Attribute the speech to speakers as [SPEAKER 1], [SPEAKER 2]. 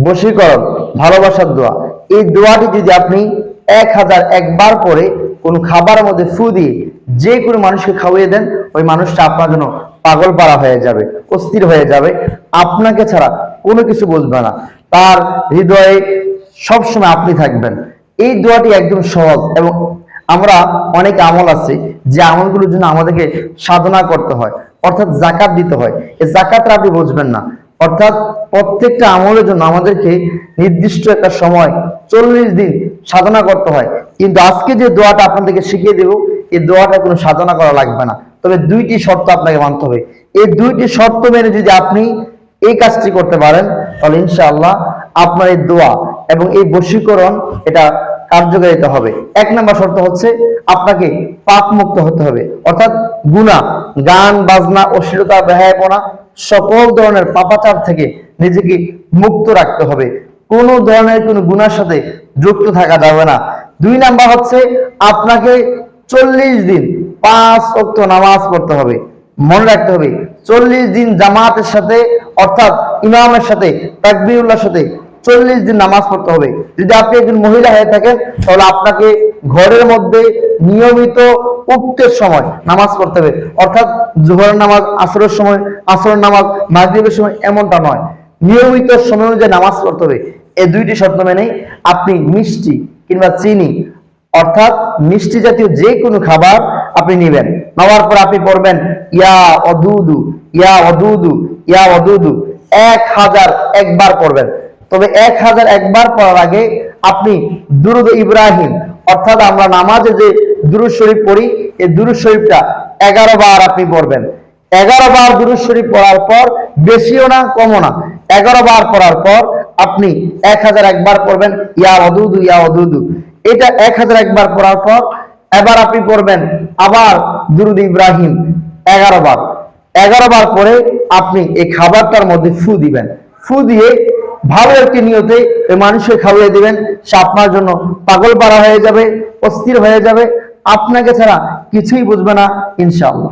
[SPEAKER 1] বশীকরণ, ভালোবাসার দোয়া। এই দোয়াটি যদি আপনি 1001 বার পরে কোনো খাবারের মধ্যে ফু দিয়ে যে কোনো মানুষকে খাওয়িয়ে দেন, ওই মানুষটা আপনার জন্য পাগল পারা হয়ে যাবে, অস্থির হয়ে যাবে, আপনাকে ছাড়া কোনো কিছু বুঝবে না, তার হৃদয়ে সবসময় আপনি থাকবেন। এই দোয়াটি একদম সহজ, এবং আমরা অনেক আমল আছে যে আমলগুলোর জন্য আমাদেরকে সাধনা করতে হয়, অর্থাৎ জাকাত দিতে হয়। এই জাকাতটা আপনি বুঝবেন না, অর্থাৎ প্রত্যেকটা আমলের জন্য আমাদেরকে নির্দিষ্ট একটা সময় 40 দিন সাধনা করতে হয়। কিন্তু আজকে যে দোয়াটা আপনাদেরকে শিখিয়ে দেব, এই দোয়াটা কোনো সাধনা করা লাগবে না, তবে দুইটি শর্ত আপনাকে মানতে হবে। এই দুইটি শর্ত মেনে যদি আপনি এই কাজটি করতে পারেন, তাহলে ইনশাআল্লাহ আপনার এই দোয়া এবং এই বশীকরণ এটা কার্যকারিতা হবে। 1 নম্বর শর্ত হচ্ছে আপনাকে পাপ মুক্ত হতে হবে, অর্থাৎ গুনাহ, গান বাজনা, অশ্লীলতা, বেহায়াপনা, সকল ধরনের পাপাচার থেকে নিজেকে মুক্ত রাখতে হবে, কোনো ধরনের কোনো গুনার সাথে যুক্ত থাকা যাবে না। 2 নাম্বার হচ্ছে আপনাকে 40 দিন 5 ওয়াক্ত নামাজ পড়তে হবে। মনে রাখতে হবে 40 দিন জামাতের সাথে, অর্থাৎ ইমামের সাথে, তাকবীরুল্লাহর সাথে 40 দিন নামাজ পড়তে হবে। যদি আপনি একজন মহিলা হয়ে থাকেন, তাহলে আপনাকে ঘরের মধ্যে নিয়মিত উক্তের সময় নামাজ পড়তে হবে, অর্থাৎ জোহরের নামাজ আসরের সময়, আসরের নামাজ মাগরিবের সময়, এমনটা নয়, নিয়মিত সময় অনুযায়ী নামাজ পড়তে হবে। এই দুইটি শর্ত মেনে আপনি মিষ্টি কিংবা চিনি, অর্থাৎ মিষ্টি জাতীয় যে কোনো খাবার আপনি নেবেন, নেওয়ার পর আপনি পড়বেন ইয়া ওয়াদুদু, ইয়া ওয়াদুদু, ইয়া ওয়াদুদু 1001 বার পড়বেন। তবে 1001 বার পড়ার আগে আপনি দুরুদ ইব্রাহিম, অর্থাৎ আমরা নামাজে যে দুরুদ শরীফ পড়ি, এই দুরুদ শরীফটা 11 বার আপনি পড়বেন। 11 বার দুরুদ শরীফ পড়ার পর, বেশিও না কমও না, 11 বার পড়ার পর আপনি 1001 বার পড়বেন ইয়া ওয়াদুদু, ইয়া ওয়াদুদু। এটা 1001 বার পড়ার পর এবার আপনি পড়বেন আবার দুরুদ ইব্রাহিম 11 বার। 11 বার পরে আপনি এই খাবারটার মধ্যে ফু দিবেন। ফু দিয়ে ভালো একটি নিয়তে এই মানুষকে খাওয়িয়ে দিবেন, সে আপনার জন্য পাগল পারা হয়ে যাবে, অস্থির হয়ে যাবে, আপনাকে ছাড়া কিছুই বুঝবে না ইনশাআল্লাহ।